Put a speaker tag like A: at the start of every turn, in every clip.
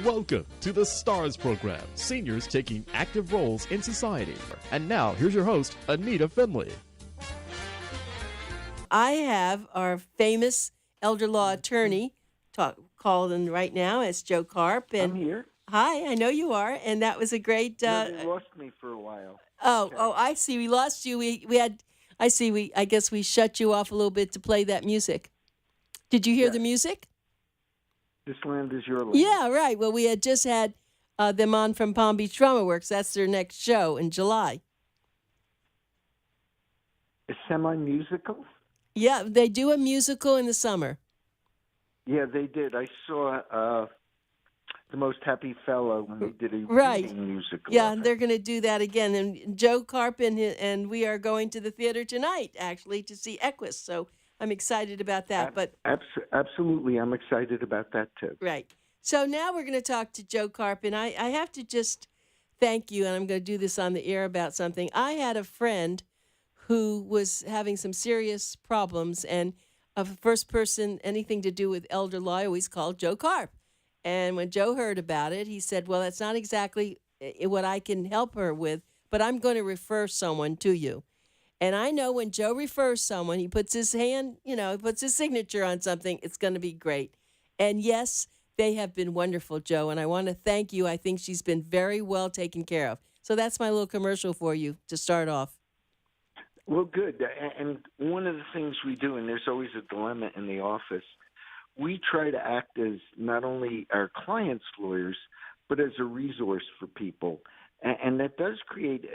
A: Welcome to the STARS program, seniors taking active roles in society. And now, here's your host, ANITA FINLEY.
B: I have our famous elder law attorney called in right now. It's Joe KARP. And
C: I'm here.
B: Hi, I know you are, and that was a great.
C: No, they lost me for a while.
B: Okay. I see. We lost you. We had. I see. I guess we shut you off a little bit to play that music. Did you hear the music?
C: This land is your land.
B: Yeah, right. Well, we had just had them on from Palm Beach Drama Works. That's their next show in July.
C: A semi-musical?
B: Yeah, they do a musical in the summer.
C: Yeah, they did. I saw The Most Happy Fellow when they did a reading musical.
B: Yeah, they're going to do that again. And Joe KARP and we are going to the theater tonight, actually, to see Equus. So I'm excited about that.
C: Absolutely, I'm excited about that, too.
B: Right. So now we're going to talk to Joe KARP, and I have to just thank you, and I'm going to do this on the air about something. I had a friend who was having some serious problems, and the first person, anything to do with elder law, I always called Joe KARP. And when Joe heard about it, he said, well, that's not exactly what I can help her with, but I'm going to refer someone to you. And I know when Joe refers someone, he puts his hand, he puts his signature on something, it's going to be great. And yes, they have been wonderful, Joe, and I want to thank you. I think she's been very well taken care of. So that's my little commercial for you to start off.
C: Well, good. And one of the things we do, and there's always a dilemma in the office, we try to act as not only our clients' lawyers, but as a resource for people. And that does create,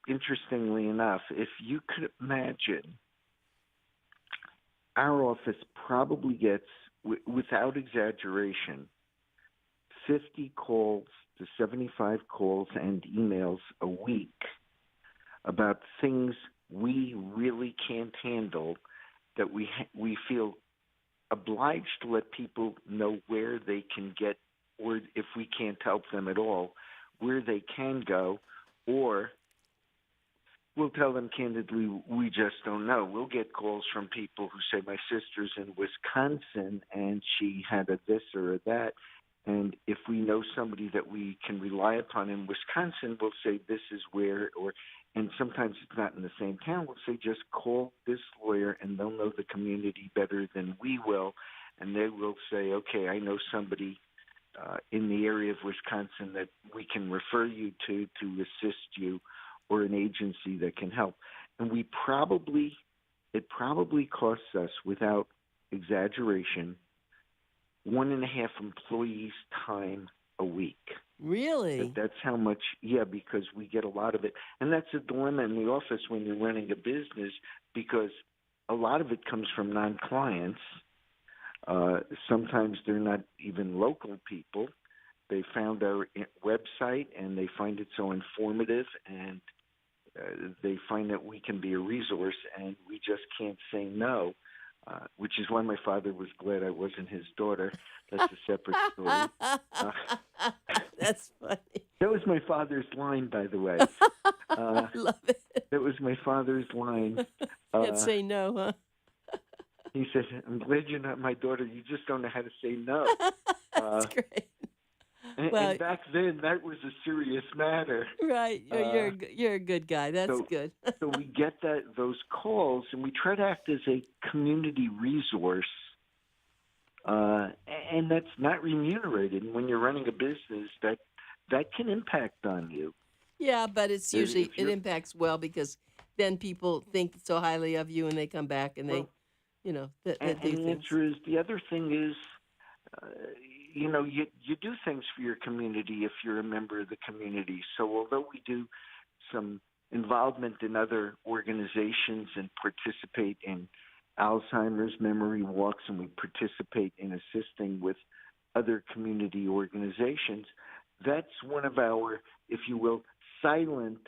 C: interestingly enough, if you could imagine, our office probably gets, without exaggeration, 50 calls to 75 calls and emails a week about things we really can't handle, that we feel obliged to let people know where they can get, or if we can't help them at all, where they can go, or we'll tell them candidly, we just don't know. We'll get calls from people who say, my sister's in Wisconsin and she had a this or a that. And if we know somebody that we can rely upon in Wisconsin, we'll say this is where, and sometimes it's not in the same town. We'll say just call this lawyer and they'll know the community better than we will. And they will say, okay, I know somebody in the area of Wisconsin that we can refer you to assist you, or an agency that can help. And it probably costs us, without exaggeration, 1.5 employees' time a week.
B: Really?
C: That's how much, because we get a lot of it. And that's a dilemma in the office when you're running a business, because a lot of it comes from non-clients. Sometimes they're not even local people. They found our website and they find it so informative, and they find that we can be a resource, and we just can't say no. Which is why my father was glad I wasn't his daughter. That's a separate story.
B: That's funny.
C: That was my father's line, by the way.
B: I love it.
C: That was my father's line.
B: Can't say no, huh?
C: He said, I'm glad you're not my daughter. You just don't know how to say no.
B: That's great.
C: And back then, that was a serious matter.
B: Right. You're a good guy. That's good.
C: So we get those calls, and we try to act as a community resource, and that's not remunerated. And when you're running a business, that can impact on you.
B: Yeah, but it's usually it impacts well, because then people think so highly of you, and they come back and they,
C: and the answer is, the other thing is, you do things for your community if you're a member of the community. So although we do some involvement in other organizations and participate in Alzheimer's memory walks, and we participate in assisting with other community organizations, that's one of our, if you will, silent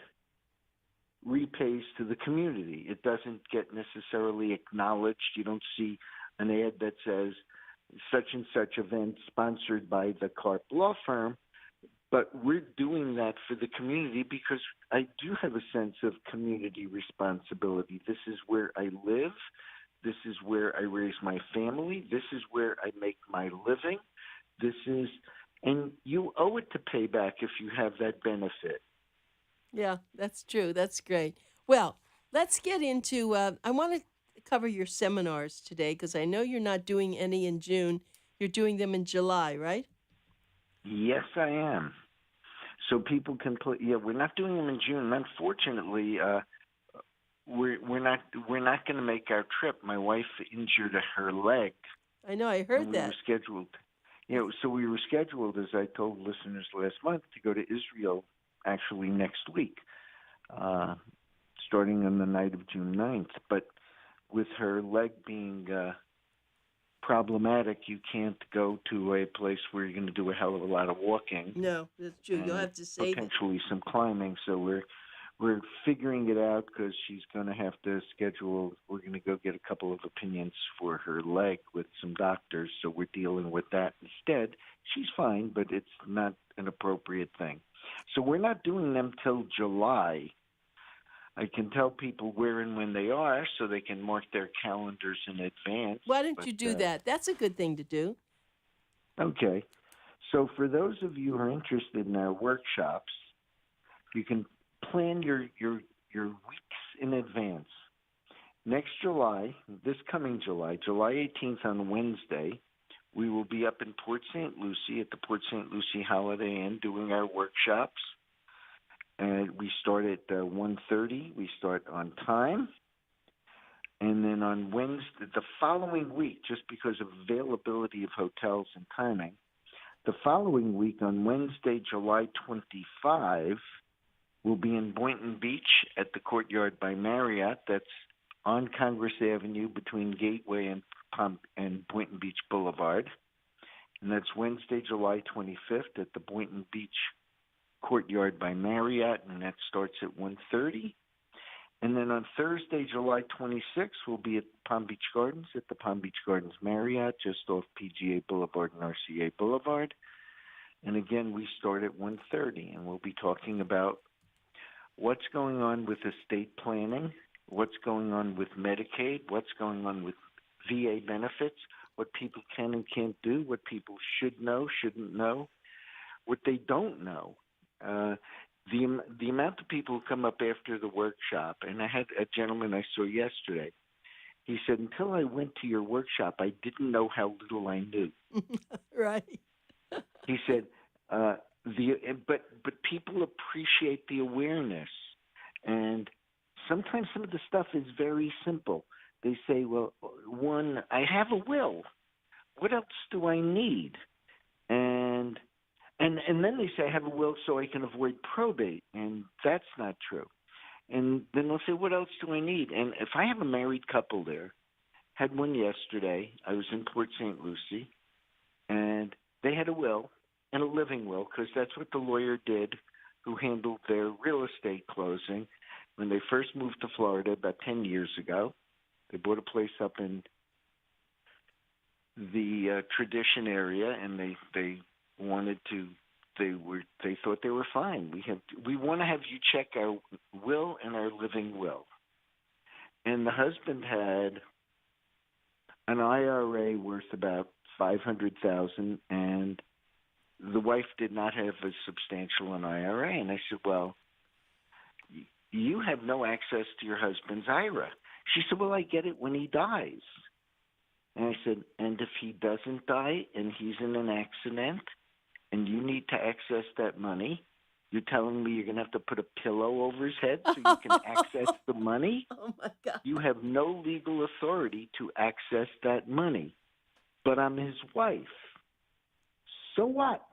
C: repays to the community. It doesn't get necessarily acknowledged. You don't see an ad that says such and such event sponsored by the KARP law firm, but we're doing that for the community because I do have a sense of community responsibility. This is where I live. This is where I raise my family. This is where I make my living. This is And you owe it to pay back if you have that benefit.
B: Yeah, that's true. That's great. Well, let's get into. I want to cover your seminars today because I know you're not doing any in June. You're doing them in July, right?
C: Yes, I am. So people can play. Yeah, we're not doing them in June. Unfortunately, we're not going to make our trip. My wife injured her leg,
B: I know. I
C: and
B: heard
C: we
B: that.
C: were scheduled. So we were scheduled, as I told listeners last month, to go to Israel actually next week, starting on the night of June 9th. But with her leg being problematic, you can't go to a place where you're going to do a hell of a lot of walking.
B: No, that's true. You'll have to save it.
C: Potentially some climbing. So we're figuring it out because she's going to have to schedule. We're going to go get a couple of opinions for her leg with some doctors. So we're dealing with that instead. She's fine, but it's not an appropriate thing. So we're not doing them till July. I can tell people where and when they are so they can mark their calendars in advance.
B: Why don't you do that? That's a good thing to do.
C: Okay. So for those of you who are interested in our workshops, you can plan your weeks in advance. Next July, this coming July, July 18th on Wednesday, we will be up in Port St. Lucie at the Port St. Lucie Holiday Inn doing our workshops. And we start at 1:30. We start on time. And then on Wednesday, the following week, just because of availability of hotels and timing, the following week on Wednesday, July 25, we'll be in Boynton Beach at the Courtyard by Marriott. That's on Congress Avenue between Gateway and Boynton Beach Boulevard. And that's Wednesday, July 25th at the Boynton Beach Courtyard by Marriott, and that starts at 1:30. And then on Thursday, July 26th, we'll be at Palm Beach Gardens at the Palm Beach Gardens Marriott, just off PGA Boulevard and RCA Boulevard. And again, we start at 1:30, and we'll be talking about what's going on with estate planning, what's going on with Medicaid, what's going on with VA benefits, what people can and can't do, what people should know, shouldn't know, what they don't know. The amount of people who come up after the workshop, and I had a gentleman I saw yesterday, he said, until I went to your workshop, I didn't know how little I knew.
B: Right.
C: He said, but people appreciate the awareness. And sometimes some of the stuff is very simple. They say, well, one, I have a will. What else do I need? And then they say, I have a will so I can avoid probate, and that's not true. And then they'll say, what else do I need? And if I have a married couple there, had one yesterday, I was in Port St. Lucie, and they had a will and a living will, because that's what the lawyer did who handled their real estate closing when they first moved to Florida about 10 years ago. They bought a place up in the Tradition area, and they wanted to. They thought they were fine. We want to have you check our will and our living will. And the husband had an IRA worth about $500,000, and the wife did not have as substantial an IRA. And I said, well, you have no access to your husband's IRA. She said, well, I get it when he dies. And I said, and if he doesn't die and he's in an accident and you need to access that money, you're telling me you're going to have to put a pillow over his head so you can access the money?
B: Oh, my God.
C: You have no legal authority to access that money. But I'm his wife. So what?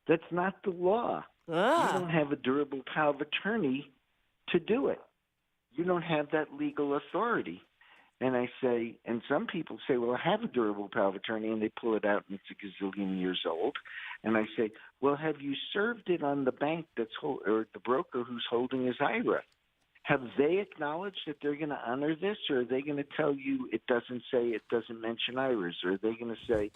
C: That's not the law. You don't have a durable power of attorney to do it. You don't have that legal authority. And I say, and some people say, well, I have a durable power of attorney, and they pull it out and it's a gazillion years old. And I say, well, have you served it on the bank or the broker who's holding his IRA? Have they acknowledged that they're going to honor this, or are they going to tell you it doesn't mention IRAs, or are they going to say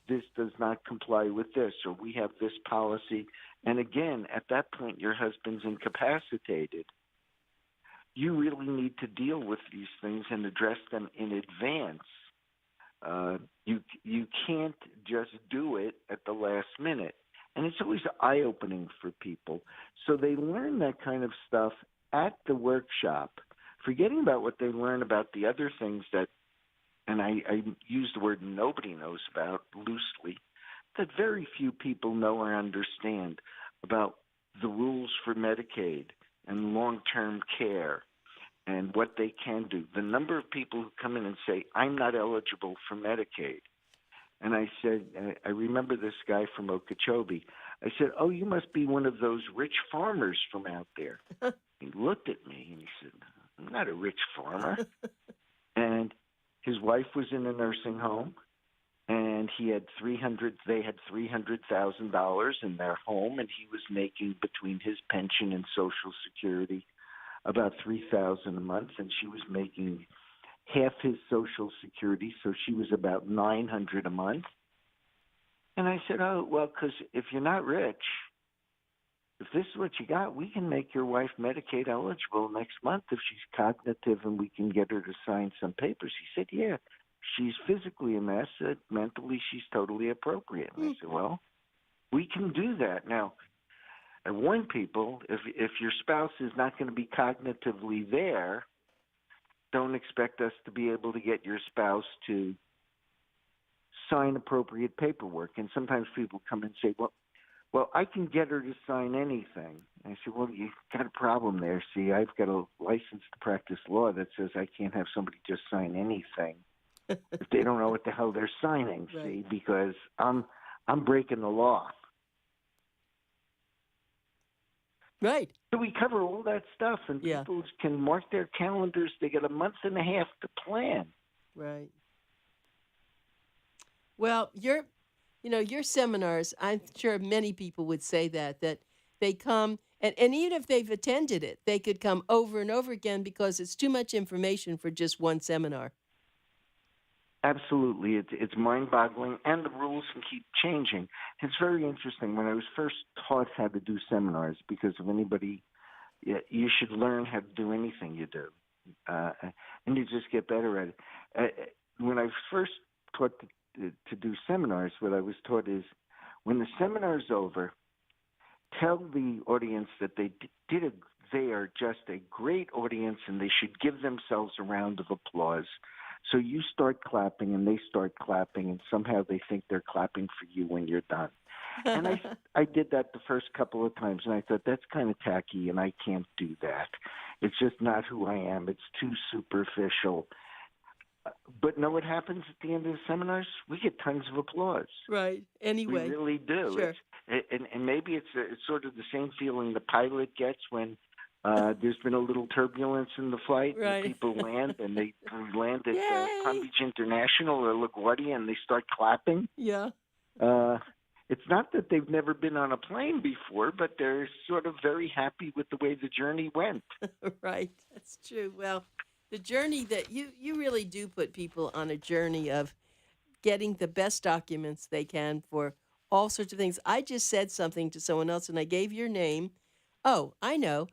C: this does not comply with this, or we have this policy? And again, at that point, your husband's incapacitated. You really need to deal with these things and address them in advance. You can't just do it at the last minute. And it's always eye-opening for people. So they learn that kind of stuff at the workshop, forgetting about what they learn about the other things that, and I use the word nobody knows about loosely, that very few people know or understand about the rules for Medicaid and long-term care and what they can do. The number of people who come in and say, I'm not eligible for Medicaid. And I said, I remember this guy from Okeechobee. I said, oh, you must be one of those rich farmers from out there. He looked at me and he said, I'm not a rich farmer. And his wife was in a nursing home, and they had $300,000 in their home, and he was making between his pension and Social Security about $3,000 a month, and she was making half his Social Security, so she was about $900 a month. And I said, oh, well, because if you're not rich, if this is what you got, we can make your wife Medicaid eligible next month if she's cognitive and we can get her to sign some papers. He said, yeah, she's physically a mess. Mentally, she's totally appropriate. And I said, well, we can do that. Now, I warn people, if your spouse is not going to be cognitively there, don't expect us to be able to get your spouse to sign appropriate paperwork. And sometimes people come and say, well, I can get her to sign anything. And I said, well, you've got a problem there. See, I've got a license to practice law that says I can't have somebody just sign anything if they don't know what the hell they're signing,
B: right.
C: See, because I'm breaking the law.
B: Right.
C: So we cover all that stuff, and people can mark their calendars. They get a month and a half to plan.
B: Right. Well, your seminars, I'm sure many people would say that they come, and even if they've attended it, they could come over and over again because it's too much information for just one seminar.
C: Absolutely. It's mind-boggling, and the rules can keep changing. It's very interesting. When I was first taught how to do seminars, because if anybody, you should learn how to do anything you do, and you just get better at it. When I was first taught to do seminars, what I was taught is when the seminar's over, tell the audience that they are just a great audience and they should give themselves a round of applause. So you start clapping and they start clapping, and somehow they think they're clapping for you when you're done. And I did that the first couple of times, and I thought, that's kind of tacky, and I can't do that. It's just not who I am. It's too superficial. But know what happens at the end of the seminars? We get tons of applause.
B: Right. Anyway.
C: We really do.
B: Sure.
C: And maybe it's sort of the same feeling the pilot gets when there's been a little turbulence in the flight,
B: right.
C: and people land, and they land at Palm Beach International or LaGuardia, and they start clapping.
B: Yeah.
C: It's not that they've never been on a plane before, but they're sort of very happy with the way the journey went.
B: Right. That's true. Well, the journey that you really do put people on a journey of getting the best documents they can for all sorts of things. I just said something to someone else, and I gave your name. Oh, I know.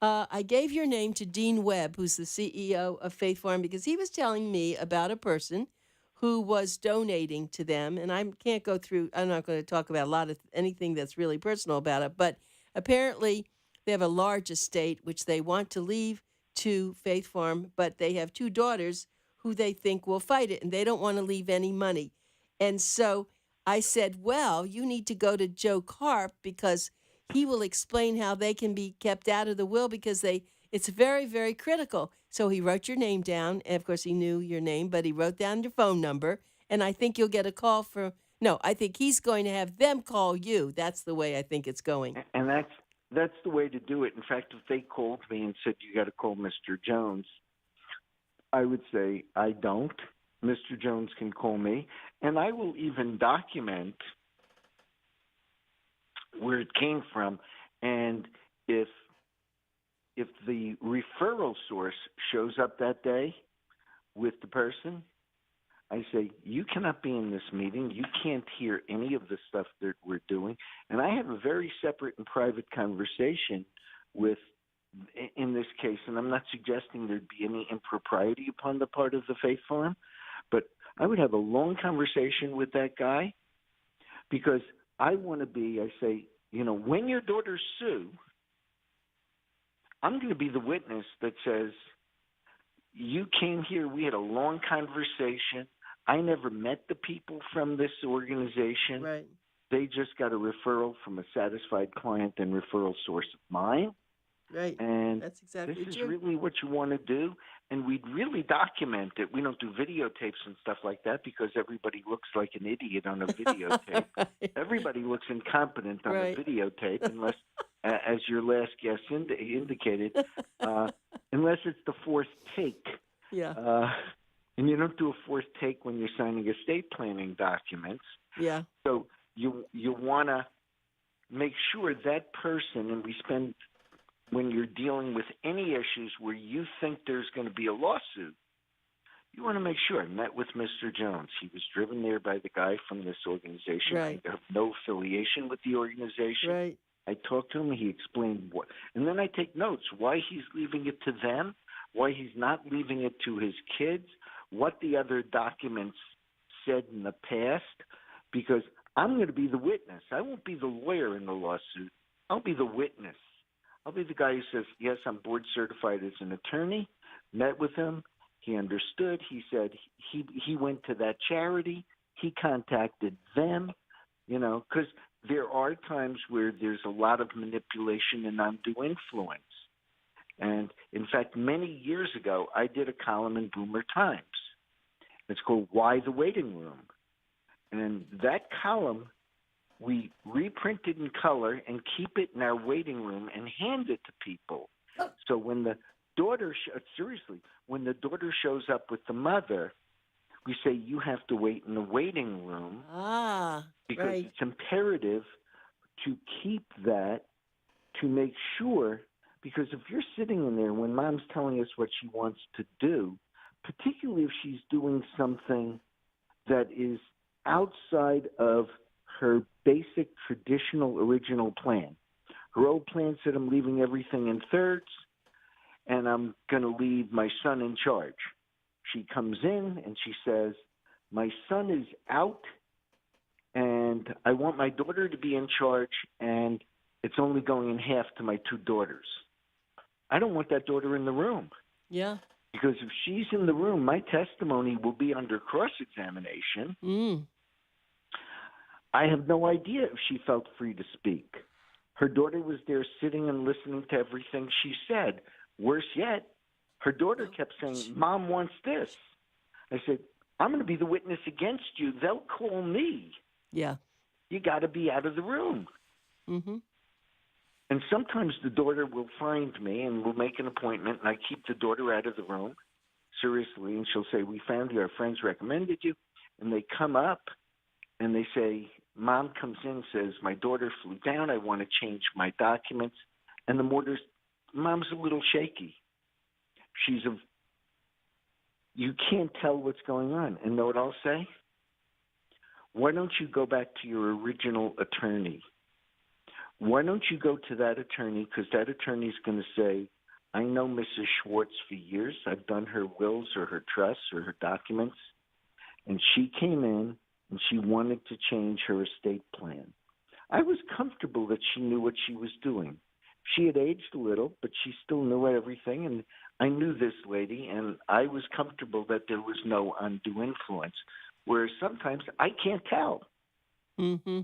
B: I gave your name to Dean Webb, who's the CEO of Faith Farm, because he was telling me about a person who was donating to them. And I can't go through, I'm not going to talk about anything that's really personal about it, but apparently they have a large estate, which they want to leave to Faith Farm, but they have two daughters who they think will fight it, and they don't want to leave any money. And so I said, well, you need to go to Joe KARP because he will explain how they can be kept out of the will because it's very, very critical. So he wrote your name down, and of course he knew your name, but he wrote down your phone number, and I think you'll get a call I think he's going to have them call you. That's the way I think it's going.
C: And that's the way to do it. In fact, if they called me and said, you got to call Mr. Jones, I would say, I don't. Mr. Jones can call me, and I will even document where it came from. And if the referral source shows up that day with the person, I say, you cannot be in this meeting. You can't hear any of the stuff that we're doing. And I have a very separate and private conversation in this case, and I'm not suggesting there'd be any impropriety upon the part of the Faith Farm, but I would have a long conversation with that guy, because I want to be, I say, when your daughters sue, I'm going to be the witness that says, you came here, we had a long conversation. I never met the people from this organization.
B: Right.
C: They just got a referral from a satisfied client and referral source of mine.
B: Right.
C: And
B: that's exactly
C: this
B: true.
C: is really what you want to do. And we'd really document it. We don't do videotapes and stuff like that because everybody looks like an idiot on a videotape. Everybody looks incompetent on a videotape unless, as your last guest indicated, unless it's the fourth take.
B: Yeah.
C: And you don't do a fourth take when you're signing estate planning documents.
B: Yeah.
C: So you want to make sure that person, and we spend, when you're dealing with any issues where you think there's going to be a lawsuit, you want to make sure. I met with Mr. Jones. He was driven there by the guy from this organization.
B: Right.
C: I have no affiliation with the organization.
B: Right.
C: I talked to him. He explained what. And then I take notes, why he's leaving it to them, why he's not leaving it to his kids, what the other documents said in the past, because I'm going to be the witness. I won't be the lawyer in the lawsuit. I'll be the witness. I'll be the guy who says, yes, I'm board certified as an attorney, met with him. He understood. He said he went to that charity. He contacted them, because there are times where there's a lot of manipulation and undue influence. And, in fact, many years ago, I did a column in Boomer Times. It's called Why the Waiting Room. And that column, we reprint it in color and keep it in our waiting room and hand it to people. So when the daughter, when the daughter shows up with the mother, we say, you have to wait in the waiting room. Because
B: right.
C: It's imperative to keep that, to make sure, because if you're sitting in there when mom's telling us what she wants to do, particularly if she's doing something that is outside of her basic traditional original plan. Her old plan said, I'm leaving everything in thirds, and I'm going to leave my son in charge. She comes in and she says, my son is out, and I want my daughter to be in charge, and it's only going in half to my two daughters. I don't want that daughter in the room.
B: Yeah.
C: Because if she's in the room, my testimony will be under cross-examination. I have no idea if she felt free to speak. Her daughter was there sitting and listening to everything she said. Worse yet, her daughter kept saying, Mom wants this. I said, I'm going to be the witness against you. They'll call me.
B: Yeah.
C: You got to be out of the room.
B: Mm-hmm.
C: And sometimes the daughter will find me and we'll make an appointment, and I keep the daughter out of the room, seriously, and she'll say, we found you, our friends recommended you. And they come up and they say, Mom comes in, says, my daughter flew down, I want to change my documents. And Mom's a little shaky. You can't tell what's going on. And know what I'll say? Why don't you go back to your original attorney? Why don't you go to that attorney? Because that attorney is going to say, I know Mrs. Schwartz for years. I've done her wills or her trusts or her documents. And she came in and she wanted to change her estate plan. I was comfortable that she knew what she was doing. She had aged a little, but she still knew everything. And I knew this lady, and I was comfortable that there was no undue influence. Whereas sometimes I can't tell.
B: Mm-hmm.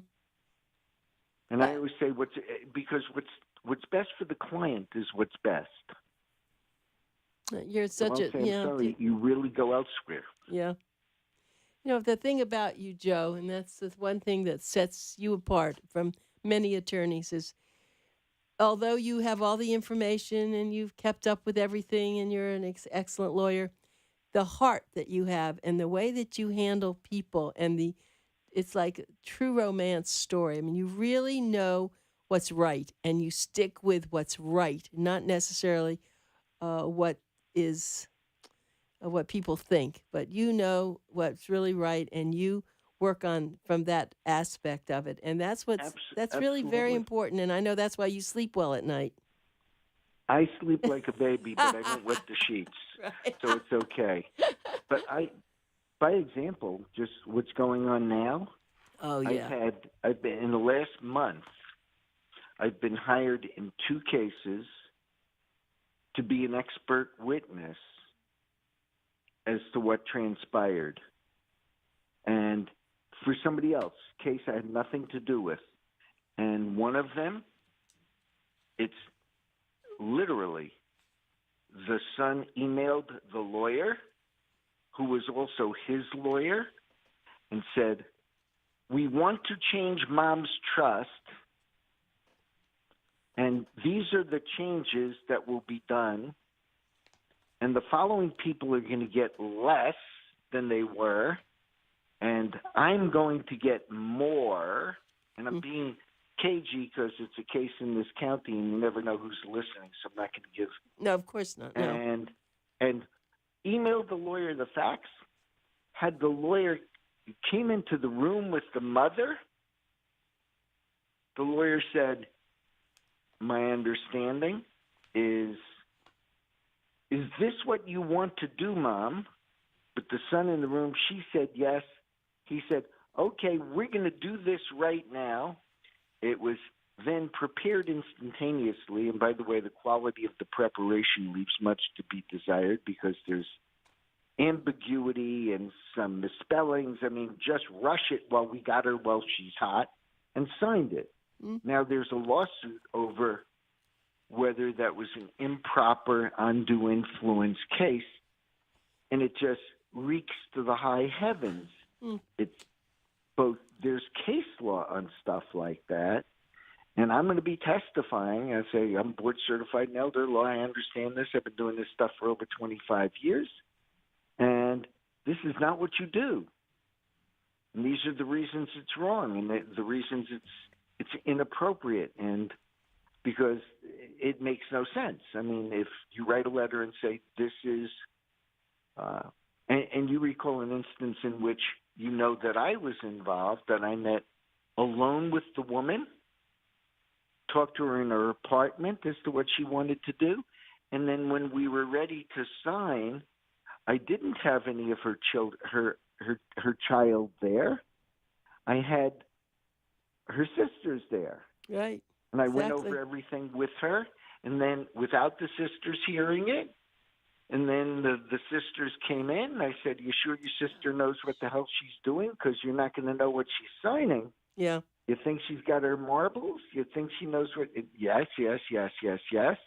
C: And I always say, because what's best for the client is what's best.
B: You're such
C: I'm sorry, you really go elsewhere.
B: Yeah. The thing about you, Joe, and that's the one thing that sets you apart from many attorneys, is although you have all the information and you've kept up with everything and you're an excellent lawyer, the heart that you have and the way that you handle people and it's like a true romance story. I mean, you really know what's right and you stick with what's right, not necessarily what people think, but you know what's really right and you work on from that aspect of it. And that's really very important. And I know that's why you sleep well at night.
C: I sleep like a baby, but I don't wet the sheets,
B: right.
C: So it's okay. But by example, just what's going on now,
B: Oh, yeah.
C: I've been in the last month, I've been hired in 2 cases to be an expert witness as to what transpired. And for somebody else, case I had nothing to do with. And one of them, it's literally the son emailed the lawyer, who was also his lawyer, and said, "We want to change mom's trust, and these are the changes that will be done, and the following people are going to get less than they were, and I'm going to get more," and I'm being cagey because it's a case in this county and you never know who's listening, so I'm not going to give.
B: No, of course not. No.
C: And emailed the lawyer the facts, had the lawyer came into the room with the mother. The lawyer said, "My understanding is this what you want to do, Mom?" But the son in the room, she said yes. He said, "Okay, we're going to do this right now." It was then prepared instantaneously. And by the way, the quality of the preparation leaves much to be desired because there's ambiguity and some misspellings. I mean, just rush it while we got her while she's hot and signed it. Now there's a lawsuit over whether that was an improper undue influence case, and it just reeks to the high heavens. It's both, there's case law on stuff like that, and I'm going to be testifying. I say I'm board certified in elder law. I understand this. I've been doing this stuff for over 25 years, and this is not what you do. And these are the reasons it's wrong, and the reasons it's inappropriate, and because it makes no sense. I mean, if you write a letter and say this is, and you recall an instance in which you know that I was involved, that I met alone with the woman, talked to her in her apartment as to what she wanted to do, and then when we were ready to sign, I didn't have any of her child there. I had her sisters there.
B: Right.
C: And I went over everything with her, and then without the sisters hearing it, and then the sisters came in, and I said, "You sure your sister knows what the hell she's doing? Because you're not going to know what she's signing."
B: Yeah.
C: "You think she's got her marbles? You think she knows what Yes.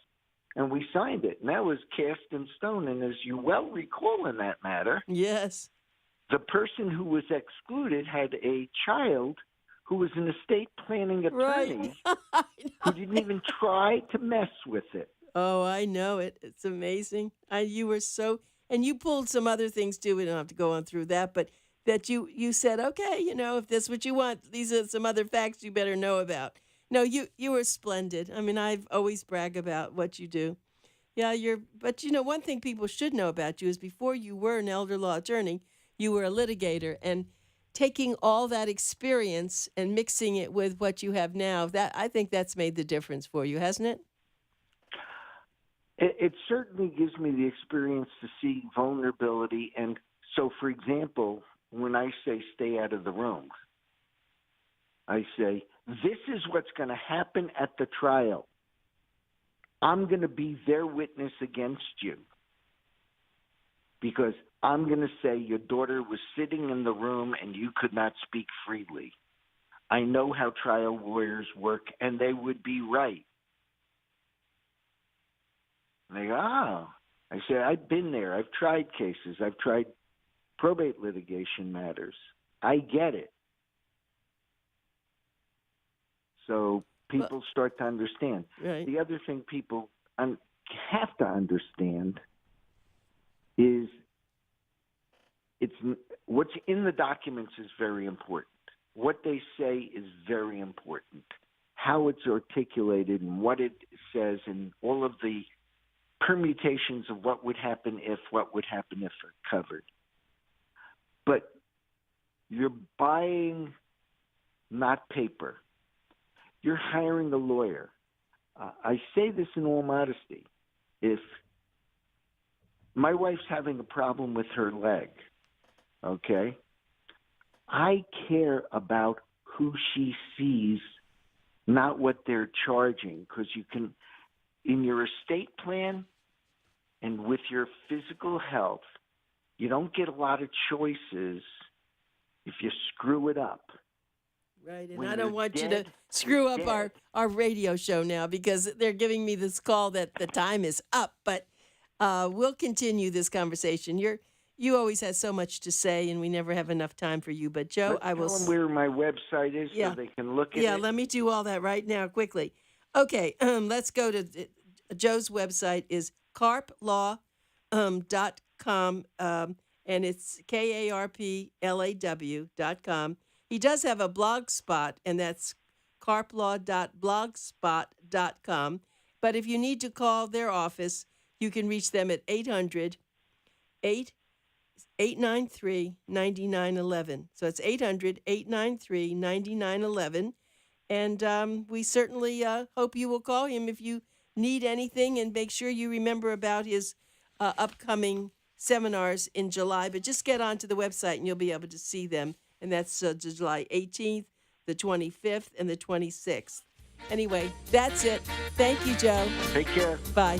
C: And we signed it, and that was cast in stone. And as you well recall in that matter,
B: yes,
C: the person who was excluded had a child who was an estate planning attorney who didn't even try to mess with it.
B: Oh, I know it. It's amazing. You were so, and you pulled some other things too. We don't have to go on through that, but that you said, okay, if that's what you want, these are some other facts you better know about. No, you were splendid. I mean, I've always brag about what you do. Yeah, but one thing people should know about you is before you were an elder law attorney, you were a litigator, and taking all that experience and mixing it with what you have now, that I think that's made the difference for you, hasn't it?
C: It certainly gives me the experience to see vulnerability. And so, for example, when I say stay out of the room, I say, this is what's going to happen at the trial. I'm going to be their witness against you because I'm going to say your daughter was sitting in the room and you could not speak freely. I know how trial lawyers work, and they would be right. And they go, oh. I say, I've been there. I've tried cases. I've tried probate litigation matters. I get it. So people start to understand.
B: Right.
C: The other thing people have to understand is what's in the documents is very important. What they say is very important. How it's articulated and what it says and all of the permutations of what would happen if are covered. But you're buying not paper. You're hiring a lawyer. I say this in all modesty. If my wife's having a problem with her leg, okay, I care about who she sees, not what they're charging, because you can, in your estate plan and with your physical health, you don't get a lot of choices if you screw it up.
B: Right, and
C: When
B: I don't
C: you're
B: want you
C: dead,
B: to screw
C: you're
B: up
C: dead.
B: our radio show now because they're giving me this call that the time is up. But we'll continue this conversation. You always have so much to say, and we never have enough time for you. But Joe,
C: Let's
B: I will.
C: tell them where my website is
B: Yeah.
C: so they can look at
B: Yeah,
C: it.
B: let me do all that right now quickly. Okay, let's go to Joe's website is karplaw.com, and it's KARPLAW.com. He does have a blog spot, and that's karplaw.blogspot.com. But if you need to call their office, you can reach them at 800-893-9911. So it's 800-893-9911. And we certainly hope you will call him if you need anything, and make sure you remember about his upcoming seminars in July. But just get onto the website and you'll be able to see them. And that's July 18th, the 25th, and the 26th. Anyway, that's it. Thank you, Joe.
C: Take care.
B: Bye.